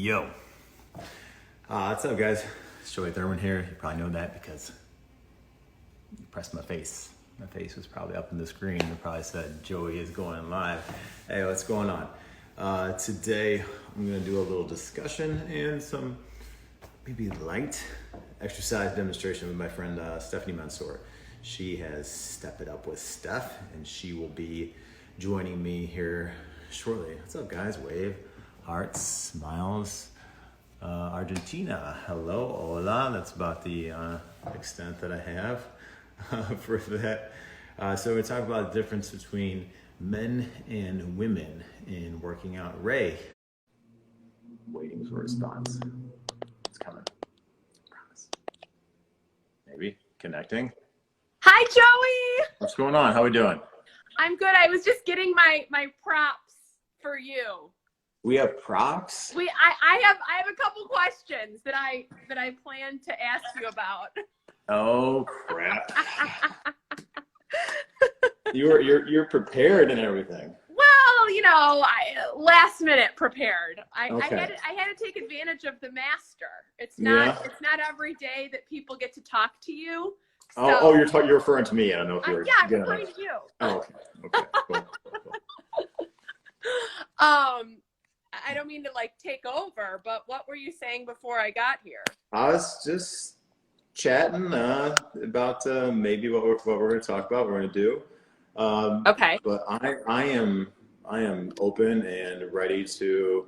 Yo. What's up, guys? It's Joey Thurman here. You probably know that because you pressed my face. My face was probably up in the screen. You probably said, Joey is going live. Hey, what's going on? Today, I'm going to do a little discussion and some maybe light exercise demonstration with my friend Stephanie Mansour. She has stepped it up with Steph, and she will be joining me here shortly. What's up, guys? Wave, hearts, smiles. Argentina, hello, hola. That's about the extent that I have for that. So we talk about the difference between men and women in working out. Ray, waiting for a response. It's coming. I promise. Maybe connecting. Hi, Joey. What's going on? How we doing? I'm good. I was just getting my props for you. We have props. I have a couple questions that I plan to ask you about. Oh crap! You're prepared and everything. Well, you know, last minute prepared. Okay. I had to take advantage of the master. It's not every day that people get to talk to you. So, You're referring to me. I don't know if you're. Yeah, I'm referring to you. Oh, okay. Cool. I don't mean to take over, but what were you saying before I got here? I was just chatting about maybe what we're going to talk about. We're going to do. Okay. But I am open and ready to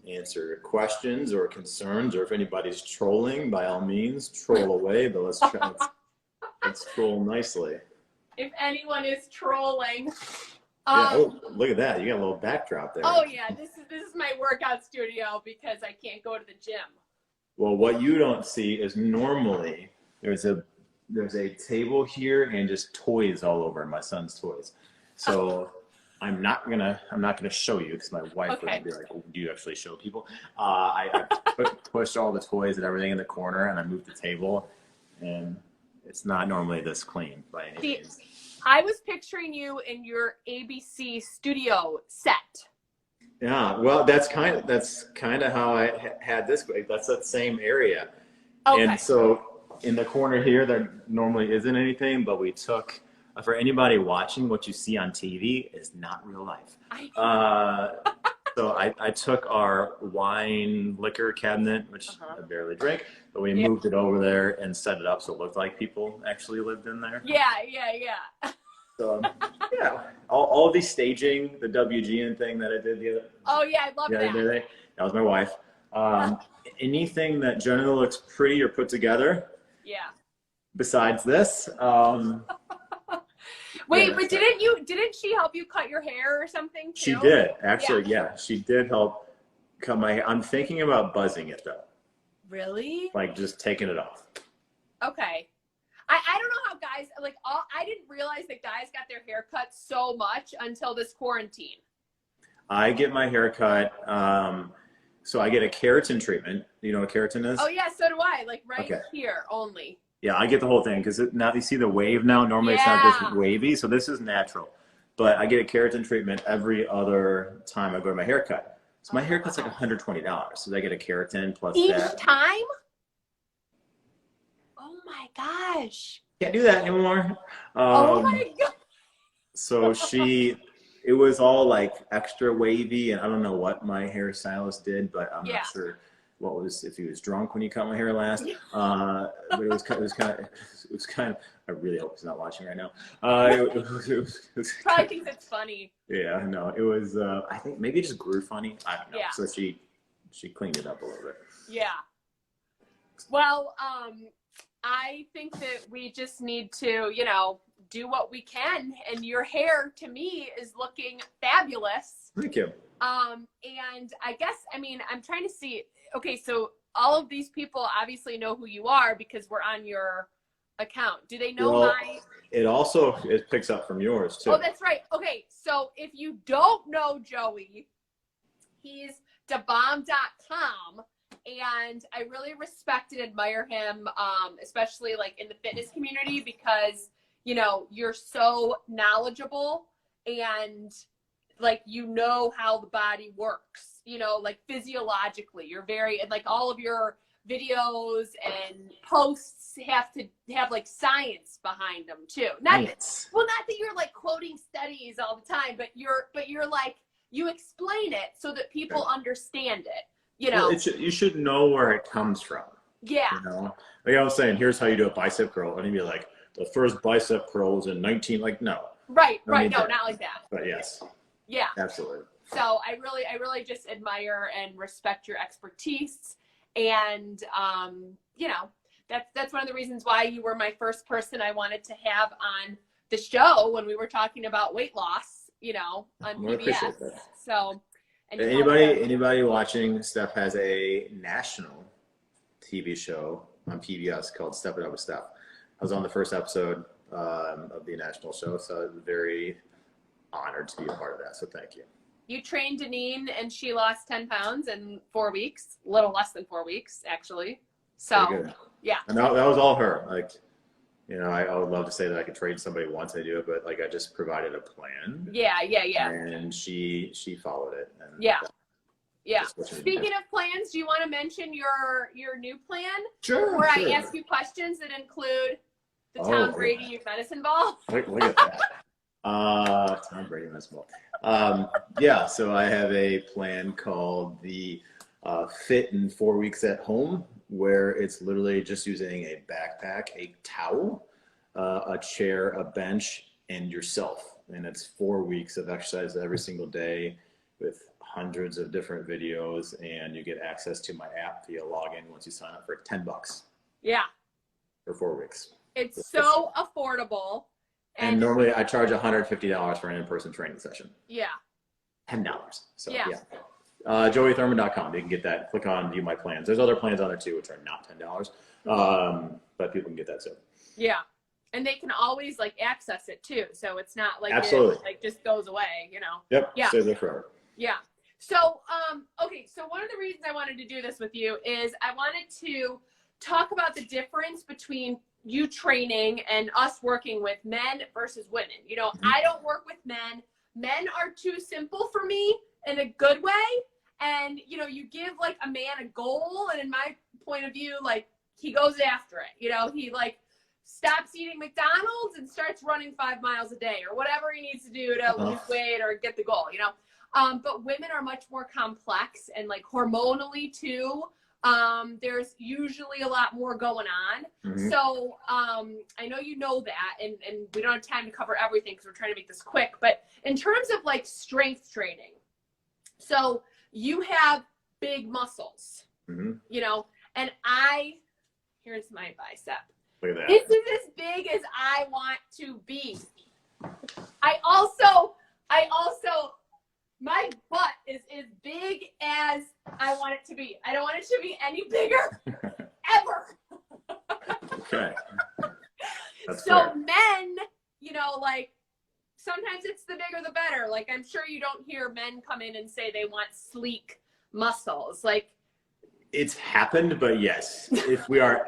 answer questions or concerns, or if anybody's trolling, by all means, troll away. But let's troll nicely. If anyone is trolling. Look at that. You got a little backdrop there. Oh yeah, this is my workout studio because I can't go to the gym. Well, what you don't see is normally there's a table here and just toys all over, my son's toys. So I'm not gonna show you because my wife would be like, oh, do you actually show people? I pushed all the toys and everything in the corner, and I moved the table, and it's not normally this clean by any means. I was picturing you in your ABC studio set. Yeah, well, that's kind of how I had this. That's that same area. Okay. And so in the corner here, there normally isn't anything, but we took, for anybody watching, what you see on TV is not real life. So I took our wine liquor cabinet, which I barely drink, but we moved it over there and set it up so it looked like people actually lived in there. Yeah. So all of the staging, the WGN thing that I did the other. Oh yeah, I love that. That was my wife. Anything that generally looks pretty or put together. Yeah. Besides this. Wait, but didn't she help you cut your hair or something too? She did, actually. Yeah, she did help cut my hair. I'm thinking about buzzing it though. Really? Like just taking it off. Okay. I don't know how guys I didn't realize that guys got their hair cut so much until this quarantine. I get my hair cut. So I get a keratin treatment. Do you know what keratin is? Oh yeah, so do I. Here only. Yeah, I get the whole thing because now you see the wave now. Normally it's not just wavy, so this is natural. But I get a keratin treatment every other time I go to my haircut. So my haircut's like $120. So I get a keratin plus each that. time? Oh my gosh. Can't do that anymore. Oh my God. So it was all extra wavy, and I don't know what my hairstylist did, but I'm not sure if he was drunk when he cut my hair last. But it was kind of. I really hope he's not watching right now. It was probably thinks it's funny. Yeah, no, it was. I think maybe it just grew funny. I don't know. Yeah. So she cleaned it up a little bit. Yeah. Well, I think that we just need to, do what we can. And your hair, to me, is looking fabulous. Thank you. And I guess, I'm trying to see. Okay, so all of these people obviously know who you are because we're on your account. Do they know It picks up from yours, too. Oh, that's right. Okay, so if you don't know Joey, he's thebomb.com. And I really respect and admire him, especially in the fitness community because, you're so knowledgeable and like, you know how the body works, you know, like physiologically. You're very, and like all of your videos and posts have to have like science behind them too. Not that you're like quoting studies all the time, but you're like, you explain it so that people understand it, you know. Well, you should know where it comes from. Yeah. You know, like I was saying, here's how you do a bicep curl, and you'd be like, the first bicep curl was in 19, like, no. Right. No, not like that. But yes. Yeah. Absolutely. So I really just admire and respect your expertise. And, you know, that's one of the reasons why you were my first person I wanted to have on the show when we were talking about weight loss, you know, on PBS. So, and anybody watching, Steph has a national TV show on PBS called Step It Up with Steph. I was on the first episode of the national show, so I was very honored to be a part of that. So thank you. You trained Deneen, and she lost 10 pounds in 4 weeks, a little less than 4 weeks, actually. So, yeah. And that was all her. Like, you know, I would love to say that I could train somebody once I do it, but like I just provided a plan. Yeah. And she followed it. And yeah. Speaking of plans, do you want to mention your new plan? Sure. Where I ask you questions that include the Tom Brady medicine ball. Look at that. Tom Brady medicine ball. Yeah, so I have a plan called the Fit in 4 Weeks at Home, where it's literally just using a backpack, a towel, a chair, a bench, and yourself. And it's 4 weeks of exercise every single day with hundreds of different videos, and you get access to my app via login once you sign up for $10. Yeah. For 4 weeks. It's so affordable. And normally I charge $150 for an in-person training session. Yeah. $10. So yeah. JoeyThurman.com. You can get that. Click on view my plans. There's other plans on there too, which are not $10. But people can get that too. Yeah. And they can always like access it too. So it's not like absolutely it like just goes away, you know? Yep. Yeah. Stays there forever. Yeah. So, okay. So one of the reasons I wanted to do this with you is I wanted to talk about the difference between you training and us working with men versus women. You know, I don't work with men. Men are too simple for me in a good way. And, you know, you give like a man a goal, and in my point of view, like he goes after it. You know, he like stops eating McDonald's and starts running 5 miles a day or whatever he needs to do to lose weight or get the goal, you know. But women are much more complex and like hormonally too. There's usually a lot more going on. So I know you know that, and we don't have time to cover everything because we're trying to make this quick. But in terms of like strength training, so you have big muscles, you know, and here's my bicep. Look at that. This is as big as I want to be. I also, my butt is as big as I want it to be. I don't want it to be any bigger ever. Okay. That's so fair. Men, you know, like sometimes it's the bigger the better. Like I'm sure you don't hear men come in and say they want sleek muscles. Like it's happened, but yes, if we are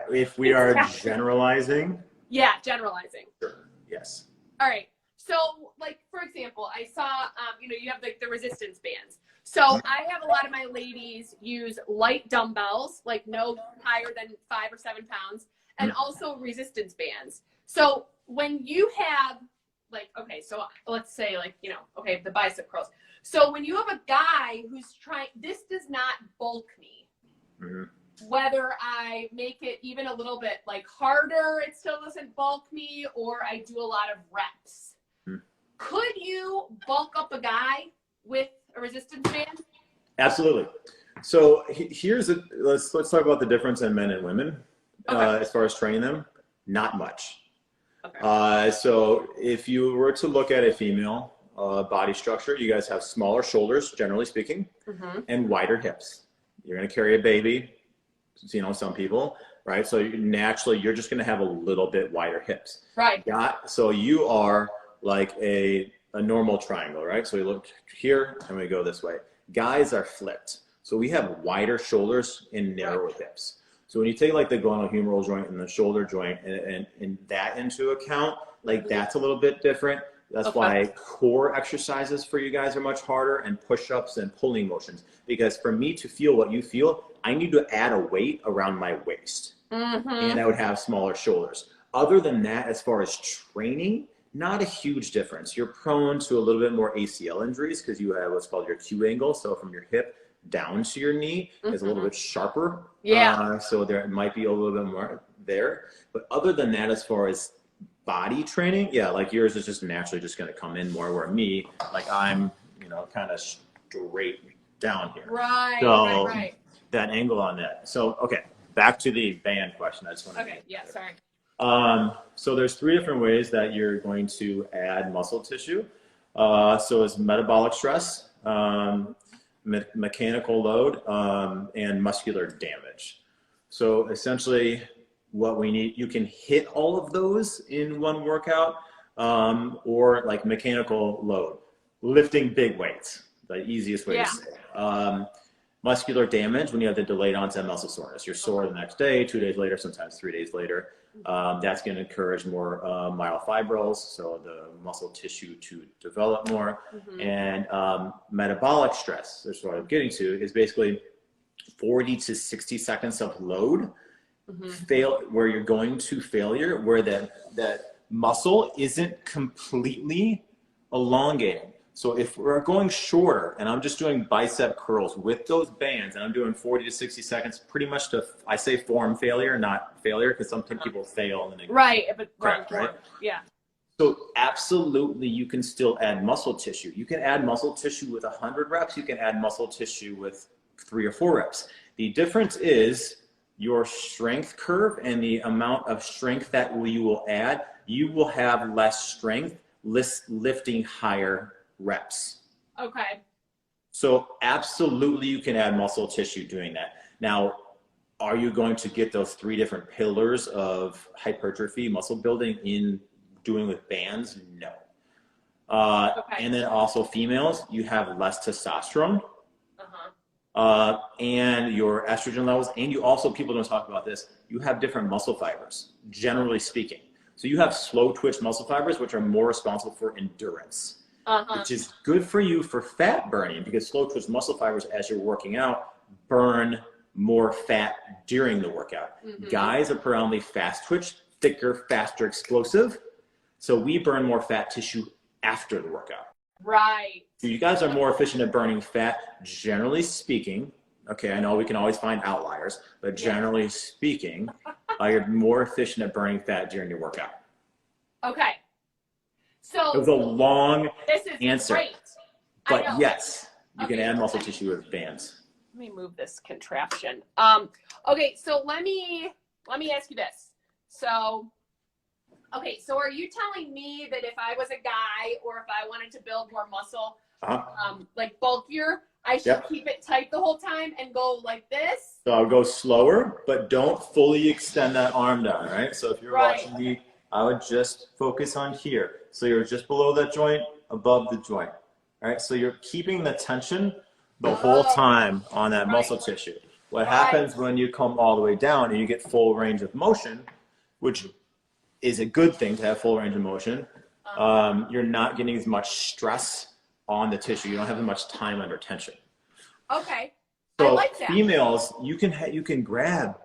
generalizing. Yeah, generalizing. Sure. Yes. All right. So, like, for example, I saw, you know, you have like the resistance bands. So I have a lot of my ladies use light dumbbells, like no higher than 5 or 7 pounds, and also resistance bands. So when you have like, okay, so let's say like, you know, okay, the bicep curls. So when you have a guy who's trying, this does not bulk me. Whether I make it even a little bit like harder, it still doesn't bulk me, or I do a lot of reps. Could you bulk up a guy with a resistance band? Absolutely. So let's talk about the difference in men and women as far as training them. Not much. Okay. So if you were to look at a female body structure, you guys have smaller shoulders, generally speaking, and wider hips. You're going to carry a baby, you know, some people, right? So naturally, you're just going to have a little bit wider hips. Right. So you are like a normal triangle, right? So we look here and we go this way. Guys are flipped. So we have wider shoulders and narrower hips. So when you take like the glenohumeral joint and the shoulder joint and that into account, like that's a little bit different. That's why core exercises for you guys are much harder, and push-ups and pulling motions. Because for me to feel what you feel, I need to add a weight around my waist. And I would have smaller shoulders. Other than that, as far as training, not a huge difference. You're prone to a little bit more ACL injuries because you have what's called your Q angle. So from your hip down to your knee is a little bit sharper. So there might be a little bit more there. But other than that, as far as body training, yeah, like yours is just naturally just going to come in more, where me, like I'm, you know, kind of straight down here. So that angle on that. So, okay, back to the band question. I just want to so there's 3 different ways that you're going to add muscle tissue. So it's metabolic stress, mechanical load, and muscular damage. So essentially what we need, you can hit all of those in one workout, or like mechanical load, lifting big weights, the easiest way to say it. Muscular damage, when you have the delayed onset muscle soreness, you're sore the next day, 2 days later, sometimes 3 days later. That's going to encourage more myofibrils, so the muscle tissue to develop more. And metabolic stress, that's what I'm getting to, is basically 40 to 60 seconds of load, where you're going to failure, where that muscle isn't completely elongating. So if we're going shorter and I'm just doing bicep curls with those bands and I'm doing 40 to 60 seconds, pretty much to, I say form failure, not failure, because sometimes people fail and they crack, right? So absolutely, you can still add muscle tissue. You can add muscle tissue with 100 reps. You can add muscle tissue with 3 or 4 reps. The difference is your strength curve and the amount of strength that you will add. You will have less strength lifting higher reps. So absolutely, you can add muscle tissue doing that. Now, are you going to get those 3 different pillars of hypertrophy, muscle building in doing with bands? No. And then also females, you have less testosterone. And your estrogen levels, and you also, people don't talk about this, you have different muscle fibers, generally speaking. So you have slow twitch muscle fibers, which are more responsible for endurance, which is good for you for fat burning, because slow twitch muscle fibers, as you're working out, burn more fat during the workout. Guys are predominantly fast twitch, thicker, faster, explosive. So we burn more fat tissue after the workout. So you guys are more efficient at burning fat, generally speaking. Okay, I know we can always find outliers, but generally speaking, you're more efficient at burning fat during your workout. So it was a long answer, but yes, you can add muscle tissue with bands. Let me move this contraption. So let me ask you this. So are you telling me that if I was a guy, or if I wanted to build more muscle, like bulkier, I should keep it tight the whole time and go like this? So I'll go slower, but don't fully extend that arm down, right? So if you're watching me, I would just focus on here. So you're just below that joint, above the joint, right? So you're keeping the tension the whole time on that muscle tissue. What happens when you come all the way down and you get full range of motion, which is a good thing to have full range of motion, you're not getting as much stress on the tissue. You don't have as much time under tension. So I like that. Females, you can grab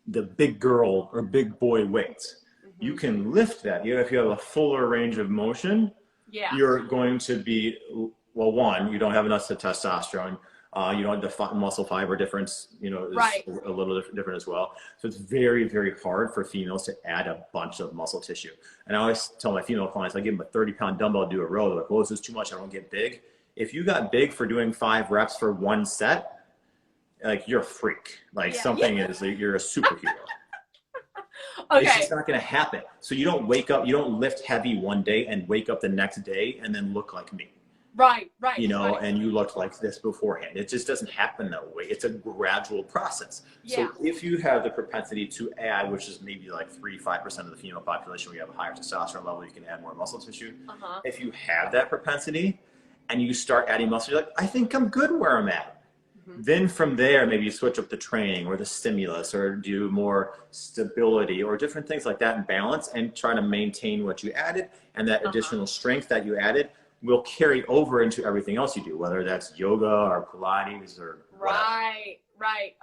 the big girl or big boy weights. You can lift that. If you have a fuller range of motion, you're going to be, well, one, you don't have enough testosterone. You know, the muscle fiber difference, you know, is a little different as well. So it's very, very hard for females to add a bunch of muscle tissue. And I always tell my female clients, I give them a 30-pound dumbbell to do a row. They're like, well, this is too much. I don't get big. If you got big for doing 5 reps for 1 set, like, you're a freak. Like something is, you're a superhero. It's just not going to happen. So you don't wake up, you don't lift heavy one day and wake up the next day and then look like me. You know, and you looked like this beforehand. It just doesn't happen that way. It's a gradual process. So if you have the propensity to add, which is maybe like 3-5% of the female population, where you have a higher testosterone level, you can add more muscle tissue. If you have that propensity and you start adding muscle, you're like, I think I'm good where I'm at. Then from there, maybe you switch up the training or the stimulus or do more stability or different things like that and balance and try to maintain what you added. And that additional strength that you added will carry over into everything else you do, whether that's yoga or Pilates or whatever. Right.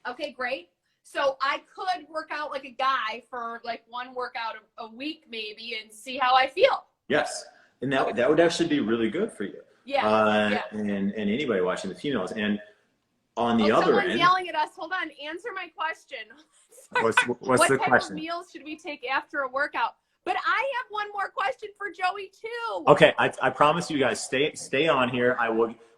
Okay, great. So I could work out like a guy for like one workout a week maybe and see how I feel. Yes. And that would actually be really good for you. Yeah. And anybody watching, the females. And on the other someone's end, yelling at us. Hold on, answer my question. what's the what type question? of meals should we take after a workout? But I have one more question for Joey too. Okay, I promise you guys, stay on here.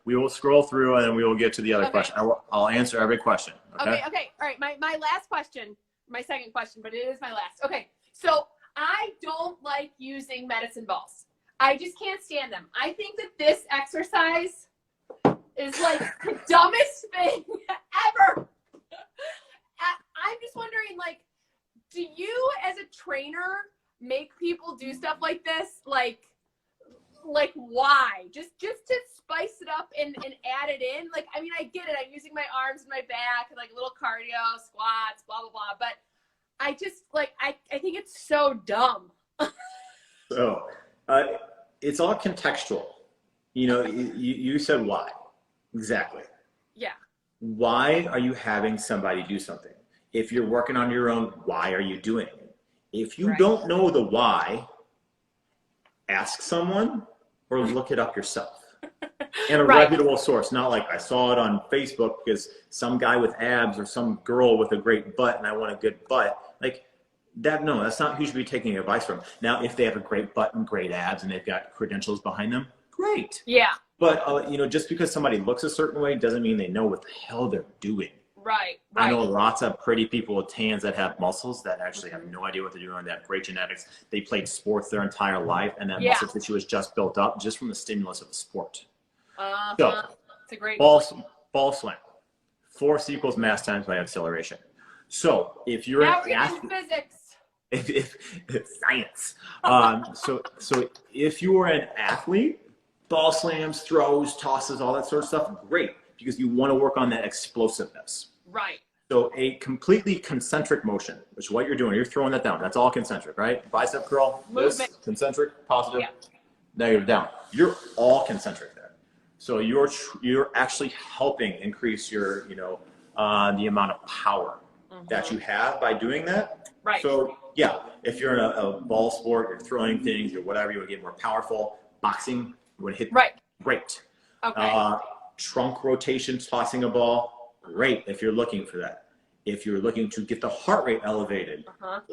We will scroll through and then we will get to the other question. I'll answer every question. Okay. All right. My last question, my second question, but it is my last. Okay, so I don't like using medicine balls. I just can't stand them. I think that this exercise is like the dumbest thing ever. I'm just wondering, like, do you as a trainer make people do stuff like this? Like why? Just to spice it up and add it in? Like, I mean, I get it. I'm using my arms and my back and like a little cardio, squats, blah, blah, blah. But I just like, I think it's so dumb. So it's all contextual. You know, you said why. Exactly. Yeah. Why are you having somebody do something? If you're working on your own, why are you doing it? If you don't know the why, ask someone or look it up yourself. And a reputable source, not like I saw it on Facebook because some guy with abs or some girl with a great butt and I want a good butt. Like that, no, that's not who you should be taking advice from. Now, if they have a great butt and great abs and they've got credentials behind them, great. Yeah. But, you know, just because somebody looks a certain way doesn't mean they know what the hell they're doing. Right. I know lots of pretty people with tans that have muscles that actually have no idea what they're doing. They have great genetics. They played sports their entire life, and that muscle tissue is just built up just from the stimulus of the sport. So, it's a great ball slam. Force equals mass times by acceleration. So, if you're now we're getting physics. if science. So if you are an athlete, ball slams, throws, tosses, all that sort of stuff, great, because you want to work on that explosiveness. Right. So a completely concentric motion, which is what you're doing. You're throwing that down. That's all concentric, right? Bicep curl, this, concentric, positive, negative, down. You're all concentric there. So you're actually helping increase your, the amount of power that you have by doing that. Right. So yeah, if you're in a ball sport, you're throwing things or whatever, you would get more powerful. Boxing would hit great. Okay. Trunk rotation, tossing a ball, great if you're looking for that. If you're looking to get the heart rate elevated,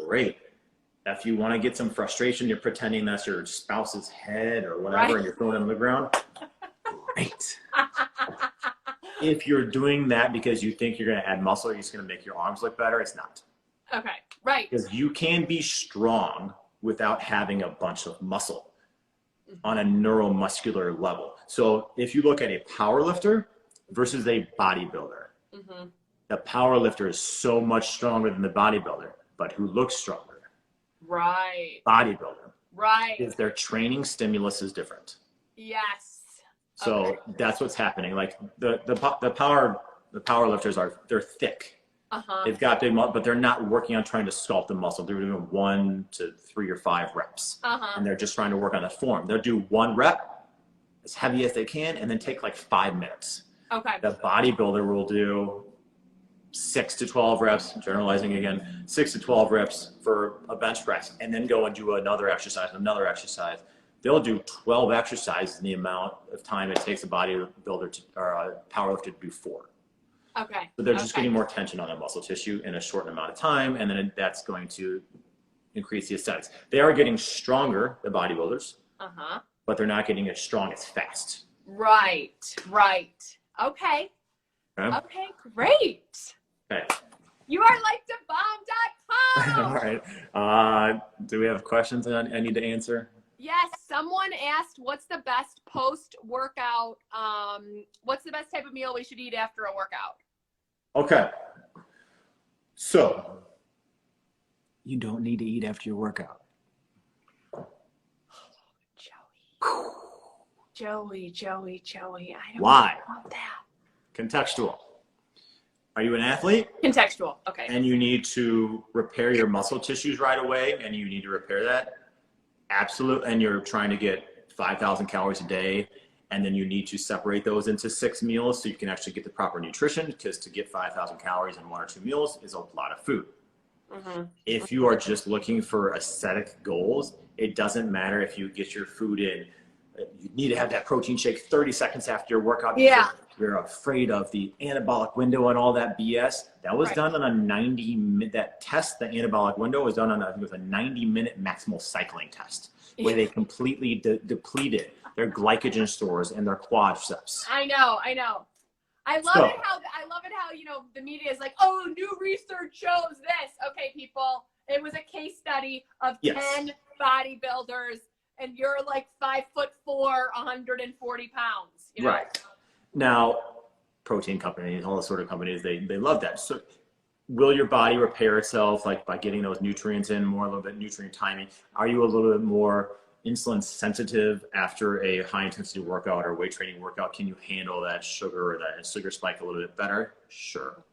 great. If you want to get some frustration, you're pretending that's your spouse's head or whatever, and you're throwing it on the ground, great. If you're doing that because you think you're going to add muscle, you're just going to make your arms look better, it's not. Okay, right. Because you can be strong without having a bunch of muscle on a neuromuscular level. So if you look at a power lifter versus a bodybuilder, the power lifter is so much stronger than the bodybuilder, but who looks stronger? Right. Bodybuilder. Right. Because their training stimulus is different. Yes. So that's what's happening. Like the power lifters they're thick. They've got big muscle, but they're not working on trying to sculpt the muscle. They're doing 1 to 3 or 5 reps. And they're just trying to work on that form. They'll do 1 rep as heavy as they can and then take like 5 minutes. Okay. The bodybuilder will do 6 to 12 reps, generalizing again, 6 to 12 reps for a bench press, and then go and do another exercise. They'll do 12 exercises in the amount of time it takes a bodybuilder or a powerlifter to do 4. Okay. So they're just getting more tension on that muscle tissue in a short amount of time, and then that's going to increase the aesthetics. They are getting stronger, the bodybuilders, but they're not getting as strong as fast. Right. Okay, great. Okay. You are like thebomb.com. All right. Do we have questions I need to answer? Yes, someone asked, what's the best post-workout, what's the best type of meal we should eat after a workout? Okay. So, you don't need to eat after your workout. Joey. Joey. I don't Why? know about that. Contextual. Are you an athlete? Contextual. Okay. And you need to repair your muscle tissues right away, and you need to repair that? Absolutely. And you're trying to get 5,000 calories a day, and then you need to separate those into 6 meals so you can actually get the proper nutrition, because to get 5,000 calories in 1 or 2 meals is a lot of food. If you are just looking for aesthetic goals, it doesn't matter if you get your food in. You need to have that protein shake 30 seconds after your workout. Yeah. You're afraid of the anabolic window and all that BS. That was done on a 90-minute, that test, the anabolic window was done on, I think it was a 90-minute maximal cycling test, where they completely depleted their glycogen stores and their quadriceps. I know. I love it how, you know, the media is like, oh, new research shows this. Okay, people, it was a case study of 10 bodybuilders, and you're like 5'4", 140 pounds. You know? Right. Now, protein companies, all those sort of companies, they love that. So will your body repair itself, like by getting those nutrients in more, a little bit nutrient timing? Are you a little bit more insulin sensitive after a high intensity workout or weight training workout? Can you handle that sugar or that sugar spike a little bit better? Sure.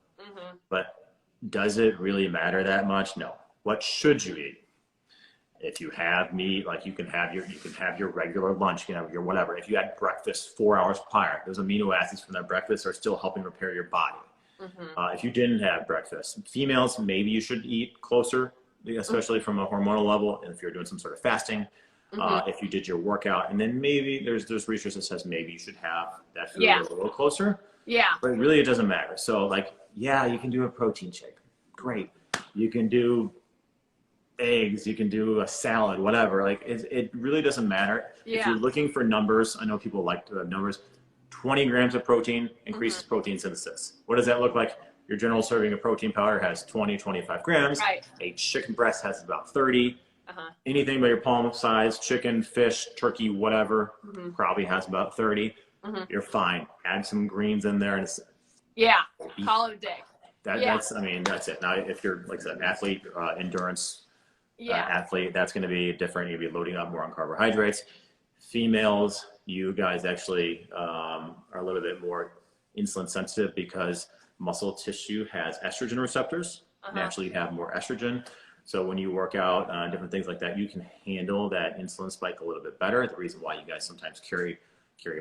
But does it really matter that much? No. What should you eat? If you have meat, like you can have your regular lunch, you can have your whatever. If you had breakfast 4 hours prior, those amino acids from that breakfast are still helping repair your body. If you didn't have breakfast, females, maybe you should eat closer, especially from a hormonal level. And if you're doing some sort of fasting, if you did your workout, and then maybe there's research that says maybe you should have that food a little closer. Yeah. But really, it doesn't matter. So like, yeah, you can do a protein shake. Great. You can do eggs, you can do a salad, whatever. Like it really doesn't matter. If you're looking for numbers, I know people like to have numbers. 20 grams of protein increases protein synthesis. What does that look like? Your general serving of protein powder has 20, 25 grams. A chicken breast has about 30. Anything by your palm size, chicken, fish, turkey, whatever, probably has about 30. You're fine. Add some greens in there, and call it a day. That's, I mean, that's it. Now, if you're like I said, an athlete, endurance athlete, that's going to be different. You'll be loading up more on carbohydrates. Females, you guys actually are a little bit more insulin sensitive because muscle tissue has estrogen receptors. Naturally, you have more estrogen. So when you work out, different things like that, you can handle that insulin spike a little bit better. The reason why you guys sometimes carry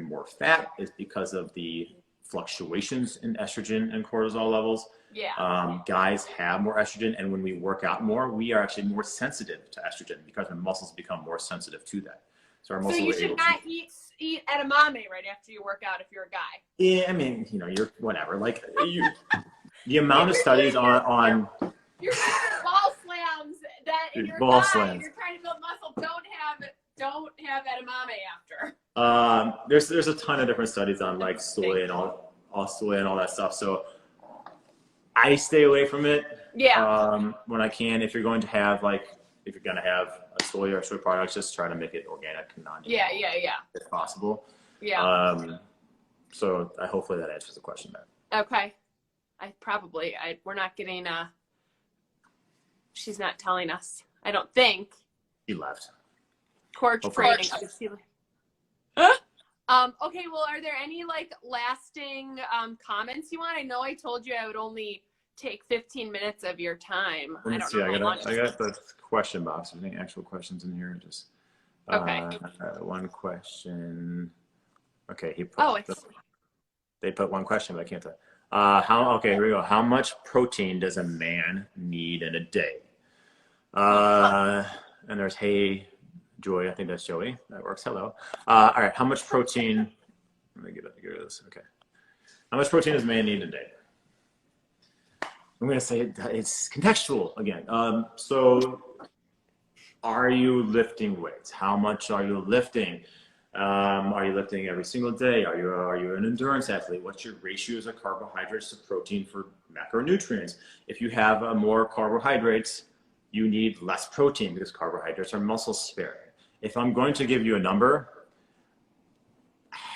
more fat is because of the fluctuations in estrogen and cortisol levels. Guys have more estrogen, and when we work out more, we are actually more sensitive to estrogen because our muscles become more sensitive to that. So our muscles. So you should not eat edamame right after you work out if you're a guy. Yeah, I mean, you know, you're whatever. Like the amount of studies on. You're doing ball slams that in your guy, you're trying to build muscle. Don't have edamame after. There's a ton of different studies on like soy and all soy and all that stuff. So I stay away from it. When I can. If you're going to have a soy or soy products, just try to make it organic and non-GMO. If possible. So hopefully that answers the question there. Okay. We're not getting she's not telling us. I don't think. She left. Court training. Okay, well, are there any like lasting comments you want? I know I told you I would only take 15 minutes of your time. I don't know. I got the question box. I think actual questions in here. Just one question. Okay, they put one question, but I can't tell. Okay, here we go. How much protein does a man need in a day? And there's Joy, I think that's Joey. That works. Hello. All right. How much protein? Let me get rid of this. Okay. How much protein does a man need a day? I'm going to say it's contextual again. So are you lifting weights? How much are you lifting? Are you lifting every single day? Are you an endurance athlete? What's your ratios of carbohydrates to protein for macronutrients? If you have more carbohydrates, you need less protein because carbohydrates are muscle sparing. If I'm going to give you a number,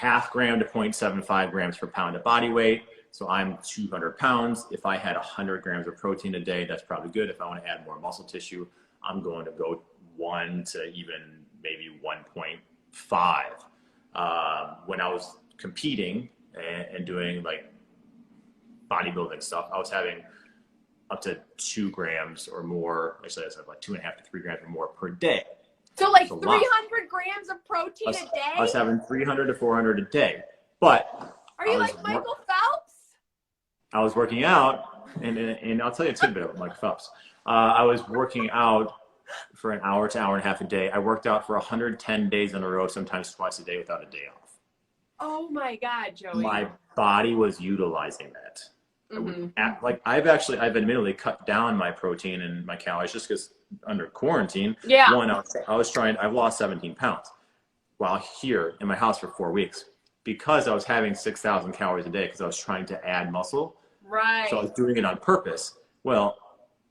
0.5 gram to 0.75 grams per pound of body weight. So I'm 200 pounds. If I had 100 grams of protein a day, that's probably good. If I want to add more muscle tissue, I'm going to go 1 to even maybe 1.5 when I was competing and doing like bodybuilding stuff, I was having up to 2 grams or more. Actually, I said like 2.5 to 3 grams or more per day. So like 300 grams of protein a day? I was having 300 to 400 a day. But are you like Michael Phelps? I was working out, and I'll tell you a tidbit about Michael Phelps. I was working out for an hour to hour and a half a day. I worked out for 110 days in a row, sometimes twice a day without a day off. Oh my God, Joey. My body was utilizing that. Mm-hmm. Like I've admittedly cut down my protein and my calories just because under quarantine. Yeah. One, I've lost 17 pounds while here in my house for 4 weeks because I was having 6,000 calories a day because I was trying to add muscle. Right. So I was doing it on purpose. Well,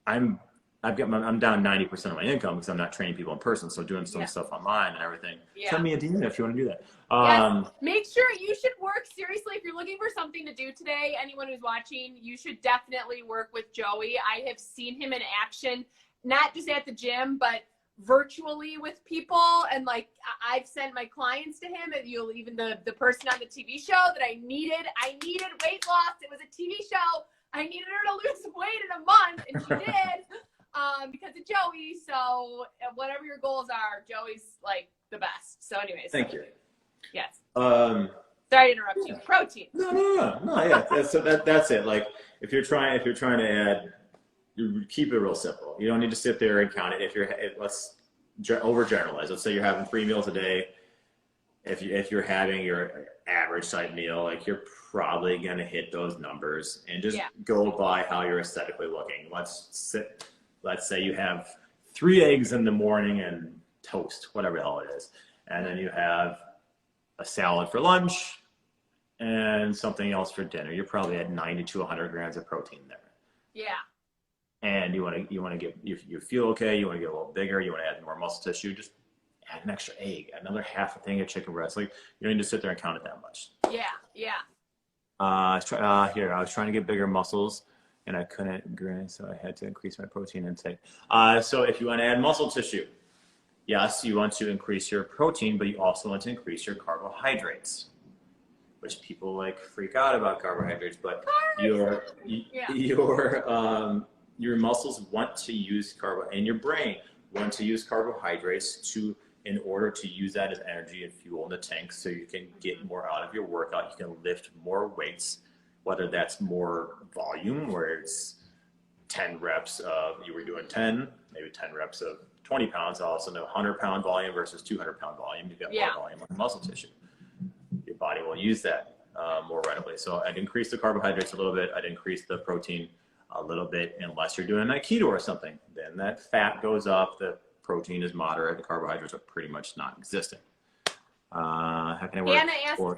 I'm down 90% of my income because I'm not training people in person. So doing some stuff online and everything. Yeah. Send me a DM if you want to do that. Yes. Make sure you should work seriously. If you're looking for something to do today, anyone who's watching, you should definitely work with Joey. I have seen him in action, not just at the gym, but virtually with people. And like I've sent my clients to him, and even the person on the TV show that I needed weight loss. It was a TV show. I needed her to lose weight in a month, and she did. Because of Joey. So whatever your goals are, Joey's like the best. So anyways. Thank you. Yes. Sorry to interrupt you. Protein. No. Yeah. So that's it. Like if you're trying to add, you keep it real simple. You don't need to sit there and count it. Let's overgeneralize. Let's say you're having 3 meals a day. If you're having your average type meal, like you're probably gonna hit those numbers and just go by how you're aesthetically looking. Let's say you have 3 eggs in the morning and toast, whatever the hell it is. And then you have a salad for lunch and something else for dinner. You're probably at 90 to 100 grams of protein there. Yeah. And you want to get, you feel okay, you want to get a little bigger, you want to add more muscle tissue, just add an extra egg, another half a thing of chicken breast. Like you don't need to sit there and count it that much. Yeah. Here, I was trying to get bigger muscles and I couldn't grind, so I had to increase my protein intake. So if you want to add muscle tissue, yes, you want to increase your protein, but you also want to increase your carbohydrates, which people like freak out about carbohydrates, but your muscles want to use and your brain want to use carbohydrates in order to use that as energy and fuel in the tank so you can get more out of your workout. You can lift more weights, whether that's more volume, where it's 10 reps of, you were doing 10, maybe 10 reps of 20 pounds. I also know 100-pound volume versus 200-pound volume. You've got more volume on muscle tissue. Your body will use that more readily. So I'd increase the carbohydrates a little bit. I'd increase the protein a little bit, unless you're doing a keto or something. Then that fat goes up, the protein is moderate, the carbohydrates are pretty much non-existent. How can I work? Anna asked how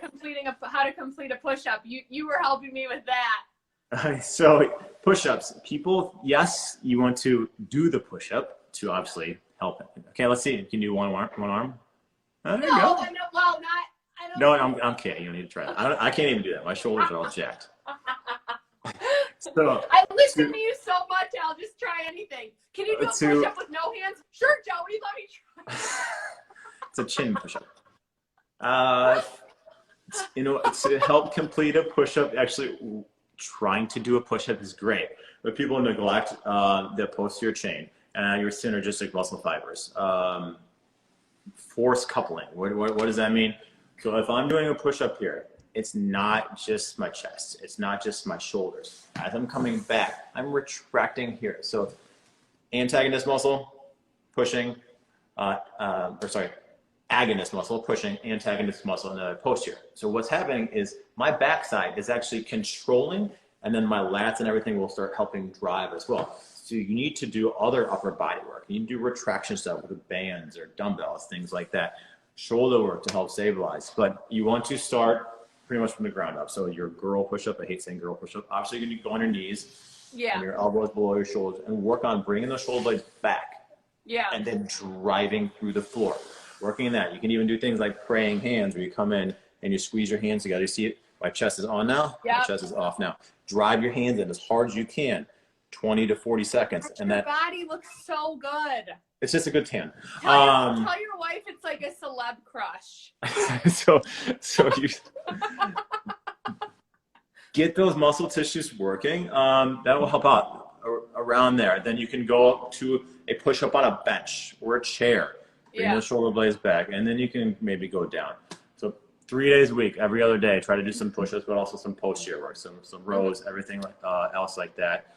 to complete a push-up. You were helping me with that. So push-ups, people, yes, you want to do the push-up to obviously help it. Okay, let's see. You can do one arm. There you go. No, I'm kidding. You don't need to try that. I can't even do that. My shoulders are all jacked. So, I listen to you so much, I'll just try anything. Can you do a push-up with no hands? Sure, Joey, let me try. It's a chin push-up. To help complete a push-up, actually trying to do a push-up is great, but people neglect the posterior chain and your synergistic muscle fibers. Force coupling, what does that mean? So if I'm doing a push-up here, it's not just my chest, it's not just my shoulders. As I'm coming back, I'm retracting here. So antagonist muscle, pushing, agonist muscle, pushing, antagonist muscle, and then posterior. So what's happening is my backside is actually controlling, and then my lats and everything will start helping drive as well. So you need to do other upper body work. You need to do retraction stuff with bands or dumbbells, things like that. Shoulder work to help stabilize. But you want to start pretty much from the ground up. So your girl push-up, I hate saying girl push-up. Obviously, you're going to go on your knees, and your elbows below your shoulders, and work on bringing those shoulder blades back, and then driving through the floor. Working in that. You can even do things like praying hands, where you come in and you squeeze your hands together. You see it? My chest is on now. My chest is off now. Drive your hands in as hard as you can, 20 to 40 seconds. Your body looks so good. It's just a good tan. Tell your wife it's like a celeb crush. so you get those muscle tissues working. That will help out around there. Then you can go up to a push-up on a bench or a chair. Bring the shoulder blades back, and then you can maybe go down. So 3 days a week, every other day, try to do some push-ups, but also some posterior work, some rows, everything else like that.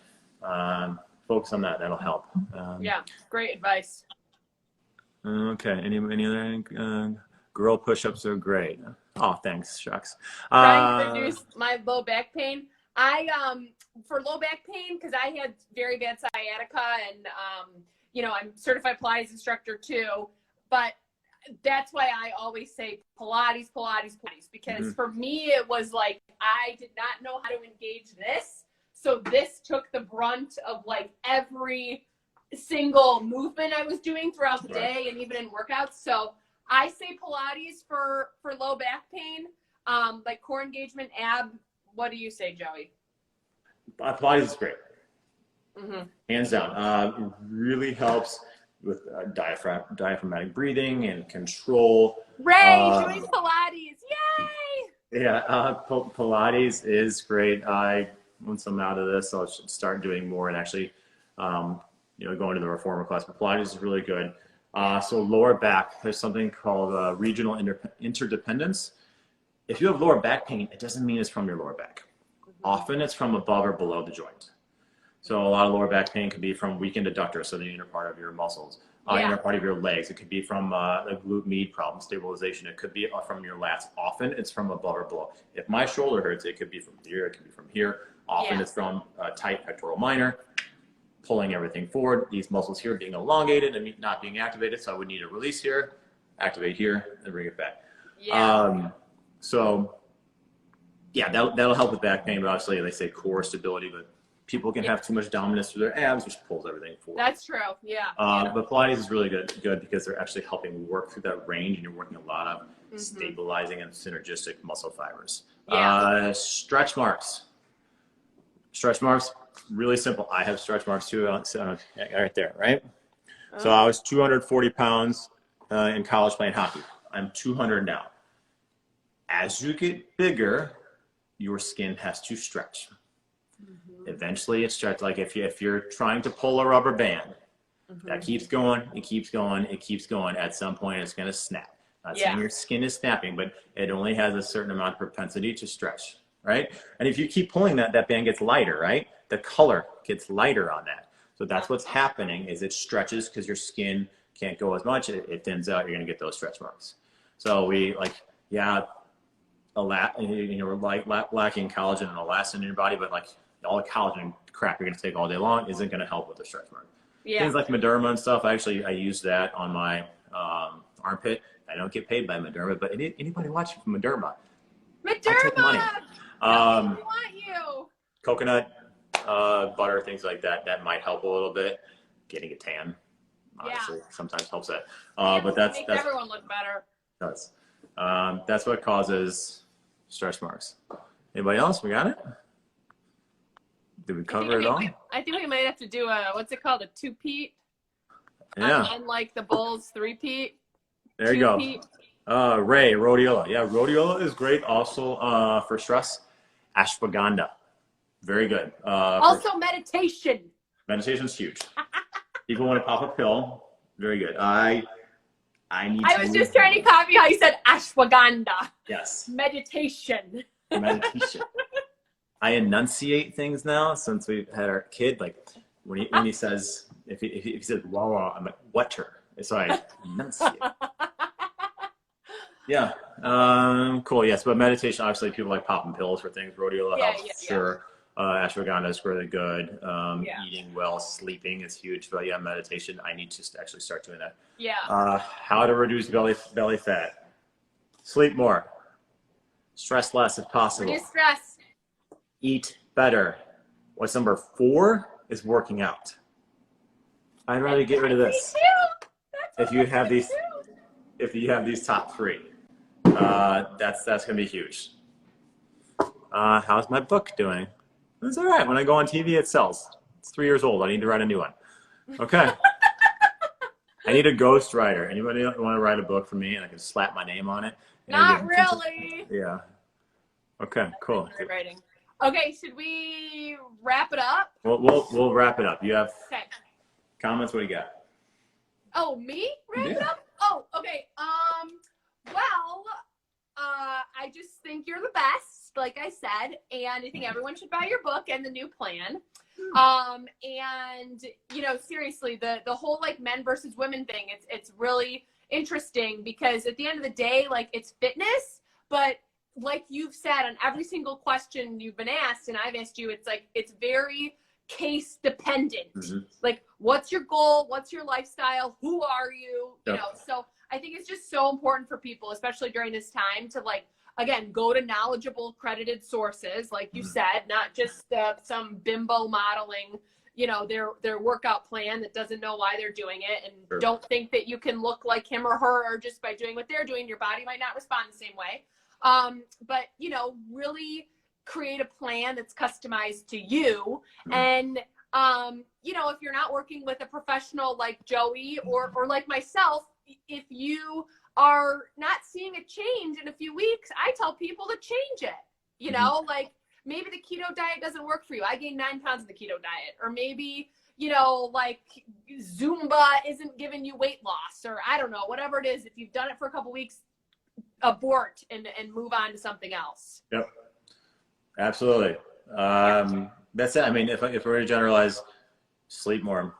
Focus on that. That'll help. Yeah, great advice. Okay. Any other girl push-ups are great. Oh, thanks, shucks. Trying to reduce my low back pain. For low back pain, because I had very bad sciatica, and I'm certified Pilates instructor too. But that's why I always say Pilates, because for me it was like I did not know how to engage this, so this took the brunt of like every single movement I was doing throughout the day and even in workouts. So I say Pilates for low back pain, like core engagement, ab. What do you say, Joey? Pilates is great. Hands down. Really helps with diaphragmatic breathing and control. Ray, doing Pilates. Yay! Yeah, Pilates is great. Once I'm out of this, I'll start doing more and actually, going to the reformer class. But Pilates is really good. So lower back, there's something called regional interdependence. If you have lower back pain, it doesn't mean it's from your lower back. Often it's from above or below the joint. So a lot of lower back pain could be from weakened adductors, so the inner part of your muscles, inner part of your legs. It could be from a glute med problem, stabilization. It could be from your lats. Often it's from above or below. If my shoulder hurts, it could be from here. It could be from here. Often it's from tight pectoral minor, pulling everything forward. These muscles here being elongated and not being activated. So I would need a release here, activate here, and bring it back. That'll help with back pain, but obviously they say core stability, but people can have too much dominance through their abs, which pulls everything forward. That's true, But Pilates is really good because they're actually helping work through that range, and you're working a lot of stabilizing and synergistic muscle fibers. Stretch marks. Stretch marks, really simple. I have stretch marks too, right there, right? So I was 240 pounds in college playing hockey. I'm 200 now. As you get bigger, your skin has to stretch. Eventually it stretches. Like if you're trying to pull a rubber band, that keeps going, it keeps going, it keeps going. At some point it's going to snap. Not saying your skin is snapping, but it only has a certain amount of propensity to stretch, right? And if you keep pulling that band gets lighter, right? The color gets lighter on that. So that's what's happening is it stretches because your skin can't go as much. It thins out. You're going to get those stretch marks. So lacking collagen and elastin in your body, but like all the collagen crap you're going to take all day long isn't going to help with the stretch mark. Things like Mederma and stuff, I use that on my armpit. I don't get paid by Mederma, but anybody watching from Mederma, I take money. I want you. Coconut, butter, things like that might help a little bit. Getting a tan, obviously, sometimes helps that. But that's everyone look better. That's what causes stretch marks. Anybody else? We got it? Did we cover it all? I think we might have to do what's it called? A two-peat? Yeah. Unlike the Bulls three-peat. There you go. Ray, rhodiola. Yeah, rhodiola is great also for stress. Ashwagandha. Very good. Also meditation. Meditation's huge. People want to pop a pill. Very good. I was just trying to copy how you said ashwagandha. Yes. Meditation. Meditation. I enunciate things now since we've had our kid. Like when he says, if he says "wawa," I'm like water. So I enunciate. Yeah. Cool. Yes, but meditation. Obviously, people like popping pills for things. Rhodiola helps. Sure. Ashwagandha is really good. Eating well, sleeping is huge. But meditation. I need to actually start doing that. Yeah. How to reduce belly fat? Sleep more. Stress less if possible. Reduce stress. Eat better. What's number 4 is working out. I'd rather get rid of this. If you have these top 3, that's gonna be huge. How's my book doing? It's all right. When I go on TV, it sells. It's 3 years old. I need to write a new one. Okay. I need a ghost writer. Anybody want to write a book for me and I can slap my name on it? Not really. Yeah. Okay, cool. Writing. Okay, should we wrap it up? We'll wrap it up. You have comments? What do you got? Oh, me? Wrap it up? Oh, okay. Well, I just think you're the best, like I said, and I think everyone should buy your book and the new plan. And you know, seriously, the whole like men versus women thing, it's really interesting because at the end of the day, like it's fitness, but like you've said on every single question you've been asked, and I've asked you, it's like it's very case dependent. Mm-hmm. Like, what's your goal? What's your lifestyle? Who are you? You know, so I think it's just so important for people, especially during this time, to like, again, go to knowledgeable, accredited sources, like you said, not just some bimbo modeling, you know, their workout plan that doesn't know why they're doing it, and don't think that you can look like him or her or just by doing what they're doing. Your body might not respond the same way. But, you know, really create a plan that's customized to you. And, you know, if you're not working with a professional like Joey or like myself, if you are not seeing a change in a few weeks, I tell people to change it. You know, like maybe the keto diet doesn't work for you. I gained 9 pounds in the keto diet. Or maybe, you know, like Zumba isn't giving you weight loss, or I don't know, whatever it is. If you've done it for a couple weeks, abort and move on to something else. Yep. Absolutely. That's it. I mean, if we're to generalize, sleep more,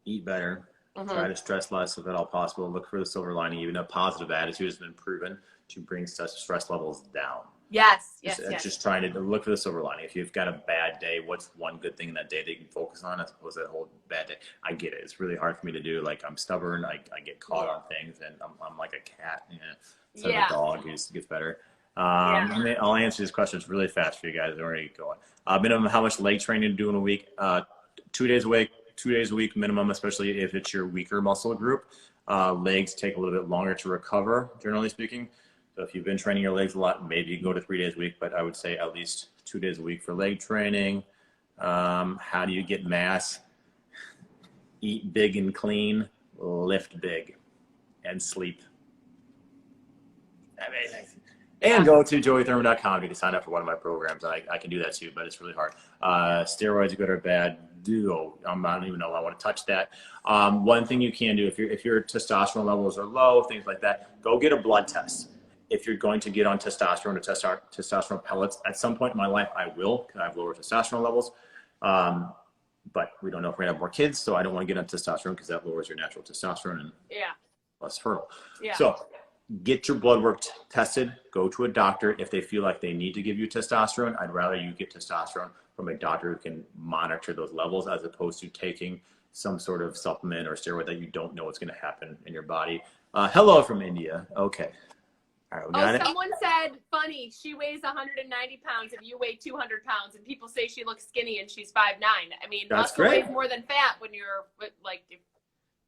eat better, try to stress less if at all possible, look for the silver lining. Even a positive attitude has been proven to bring stress levels down. Yes. Just trying to look for the silver lining. If you've got a bad day, what's one good thing in that day that you can focus on as opposed to that whole bad day? I get it. It's really hard for me to do. Like, I'm stubborn. I get caught on things, and I'm like a cat. Instead of a dog who just gets better. I'll answer these questions really fast for you guys. Where are you going? Minimum, how much leg training to do in a week? 2 days a week. 2 days a week minimum, especially if it's your weaker muscle group. Legs take a little bit longer to recover, generally speaking. So if you've been training your legs a lot, maybe you can go to 3 days a week, but I would say at least 2 days a week for leg training. How do you get mass? Eat big and clean, lift big, and sleep. Amazing. And go to joeythurman.com. You can sign up for one of my programs. I can do that too, but it's really hard. Steroids are good or bad? I don't even know if I want to touch that. One thing you can do if your testosterone levels are low, things like that, go get a blood test. If you're going to get on testosterone or testosterone pellets, at some point in my life, I will, because I have lower testosterone levels. But we don't know if we're going to have more kids, so I don't want to get on testosterone because that lowers your natural testosterone and less fertile. Yeah. So get your blood work tested. Go to a doctor if they feel like they need to give you testosterone. I'd rather you get testosterone from a doctor who can monitor those levels as opposed to taking some sort of supplement or steroid that you don't know what's going to happen in your body. Hello from India. Okay. All right, we got it. Someone said, funny, she weighs 190 pounds and you weigh 200 pounds, and people say she looks skinny and she's 5'9". I mean, muscle weighs more than fat when you're like,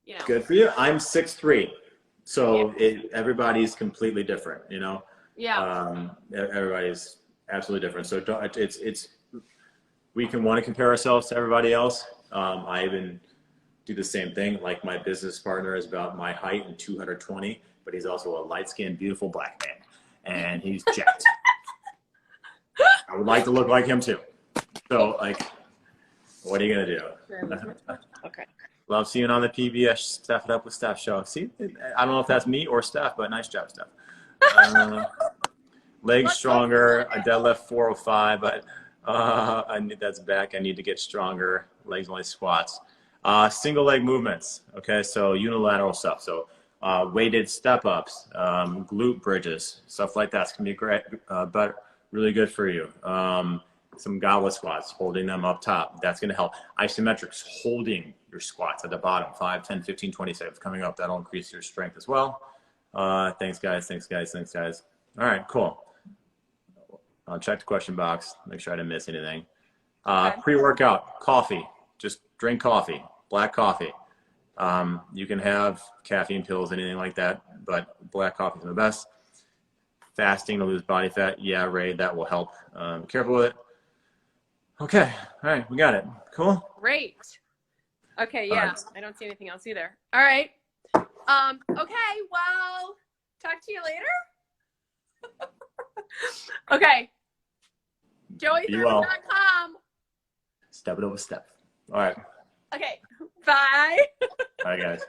you know. Good for you. I'm 6'3". So everybody's completely different, you know? Yeah. Everybody's absolutely different. So we can want to compare ourselves to everybody else. I even do the same thing. Like, my business partner is about my height and 220, but he's also a light-skinned, beautiful black man, and he's jacked. I would like to look like him too. So, like, what are you gonna do? Okay. Love seeing on the PBS Steph It Up with Steph show. See, I don't know if that's me or Steph, but nice job, Steph. Legs stronger. I deadlift 405, but that's back. I need to get stronger. Legs only squats. Single leg movements. Okay, so unilateral stuff. So weighted step ups, glute bridges, stuff like that's gonna be great, but really good for you. Some goblet squats, holding them up top. That's gonna help. Isometrics, holding your squats at the bottom, 5, 10, 15, 20 seconds coming up. That'll increase your strength as well. Thanks guys. All right, cool. I'll check the question box, make sure I didn't miss anything. Pre-workout, coffee, just drink coffee, black coffee. You can have caffeine pills, anything like that, but black coffee is the best. Fasting to lose body fat, yeah, Ray, that will help. Be careful with it. Okay, all right, we got it. Cool. Great. Okay, All yeah. right. I don't see anything else either. All right. Okay, well, talk to you later. Okay. Be well. JoeyThurman.com. Step it over step. All right. Okay. Bye. All right, guys.